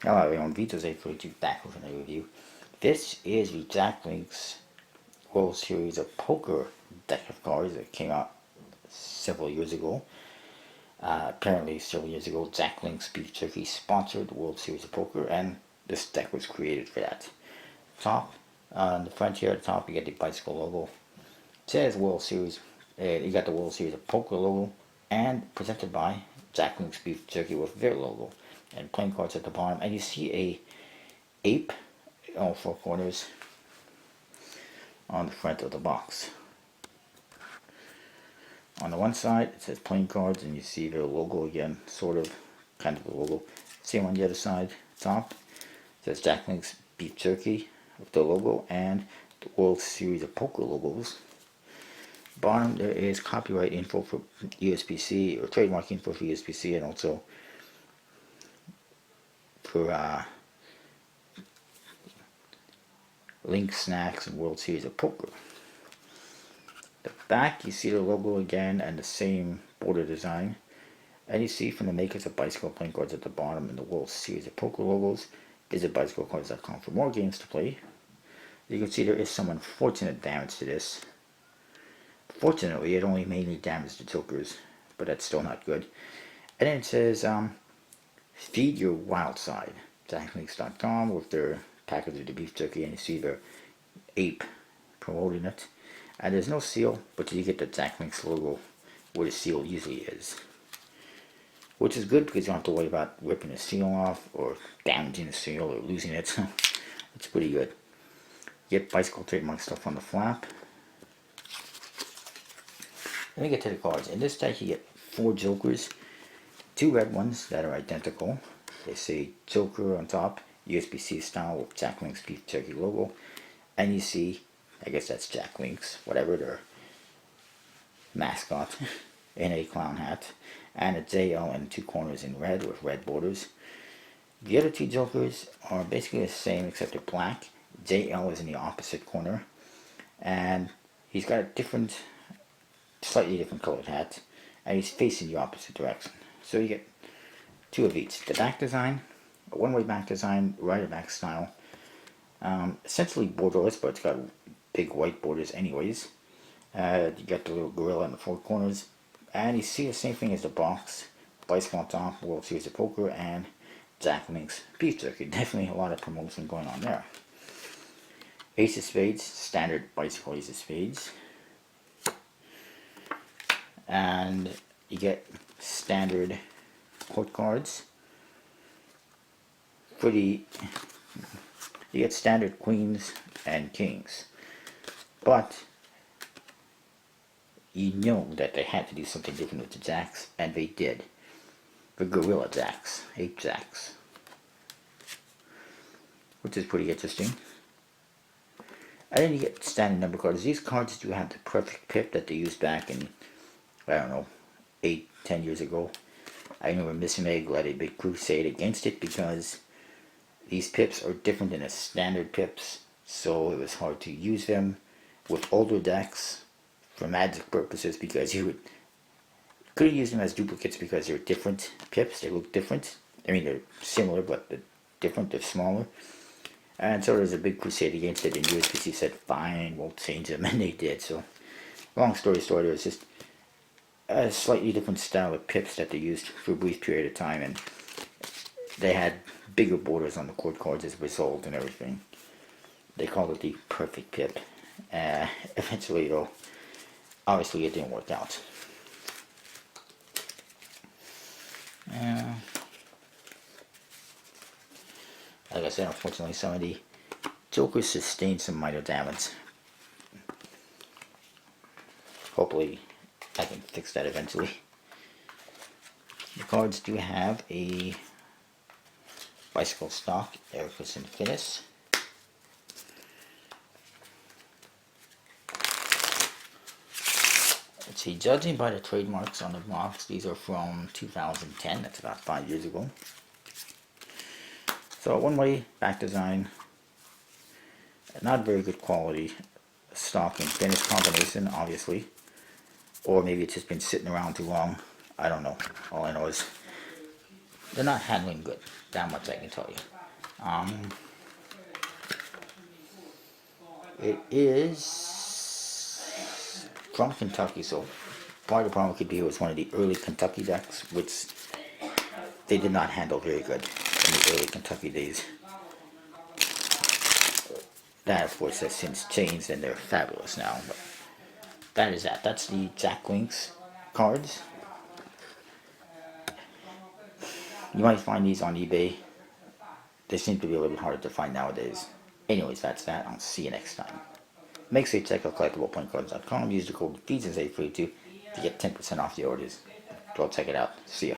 Hello everyone, Vito's842 back with another review. This is the Jack Link's World Series of Poker deck of cards that came out several years ago. Apparently several years ago, Jack Link's Beef Jerky sponsored the World Series of Poker, and this deck was created for that. Top, on the front here at the top, you get the bicycle logo. It says World Series, you got the World Series of Poker logo, and presented by Jack Link's Beef Jerky with their logo. And playing cards at the bottom, and you see a ape in all four corners on the front of the box. On the one side it says playing cards, and you see their logo again, sort of, kind of the logo. Same on the other side, top, it says Jack Link's Beef Jerky with the logo and the World Series of Poker logos. Bottom there is copyright info for USPC, or trademark info for USPC, and also for Link Snacks and World Series of Poker. The back, you see the logo again and the same border design, and you see from the makers of bicycle playing cards at the bottom and the World Series of Poker logos. Visit bicyclecards.com for more games to play. You can see there is some unfortunate damage to this. Fortunately, it only mainly damaged the jokers, but that's still not good. And then it says feed your wild side, jacklinks.com, with their package of the beef jerky, and you see their ape promoting it. And there's no seal, but you get the Jack Link's logo where the seal usually is, which is good because you don't have to worry about ripping the seal off or damaging the seal or losing it. It's pretty good. You get bicycle trademark stuff on the flap. Let me get to the cards. In this deck you get 4 jokers, 2 red ones that are identical. They say Joker on top, USPC style with Jack Link's Beef Jerky logo. And you see, I guess that's Jack Link's, whatever, their mascot, in a clown hat. And a JL in 2 corners in red with red borders. The other 2 jokers are basically the same except they're black. JL is in the opposite corner. And he's got a different, slightly different colored hat. And he's facing the opposite direction. So you get 2 of each. The back design, a one-way back design, rider back style. Essentially borderless, but it's got big white borders anyways. You got the little gorilla in the 4 corners. And you see the same thing as the box. Bicycle on top, World Series of Poker, and Jack Link's Beef Jerky. Definitely a lot of promotion going on there. Ace of Spades, standard bicycle Ace of Spades. And you get standard court cards. You get standard queens and kings. But you know that they had to do something different with the jacks, and they did. The gorilla jacks, 8 jacks, which is pretty interesting. And then you get standard number cards. These cards do have the perfect pip that they used back in, I don't know, 8-10 years ago. I remember Missing Egg led a big crusade against it because these pips are different than the standard pips, so it was hard to use them with older decks for magic purposes, because you couldn't use them as duplicates because they're different pips. They look different. I mean, they're similar, but they're different. They're smaller. And so there was a big crusade against it, and USPC said, fine, we'll change them, and they did. So, long story short, it was just a slightly different style of pips that they used for a brief period of time, and they had bigger borders on the court cards as a result and everything. They called it the perfect pip. Eventually, though, obviously it didn't work out. Like I said, unfortunately, some of the jokers sustained some minor damage. Hopefully, I can fix that eventually. The cards do have a bicycle stock, Ericus and Finis. Let's see, judging by the trademarks on the box, these are from 2010, that's about 5 years ago. So one-way back design, not very good quality stock and finish combination, obviously. Or maybe it's just been sitting around too long. I don't know. All I know is They're not handling good. That much I can tell you. It is from Kentucky, so part of the problem could be it was one of the early Kentucky decks, which they did not handle very good in the early Kentucky days. That, of course, has since changed and they're fabulous now. But that is that. That's the Jack Links cards. You might find these on eBay. They seem to be a little bit harder to find nowadays. Anyways, that's that. I'll see you next time. Make sure you check out collectibleplayingcards.com. Use the code FEEDSANDSAVE42 to get 10% off the orders. Go check it out. See ya.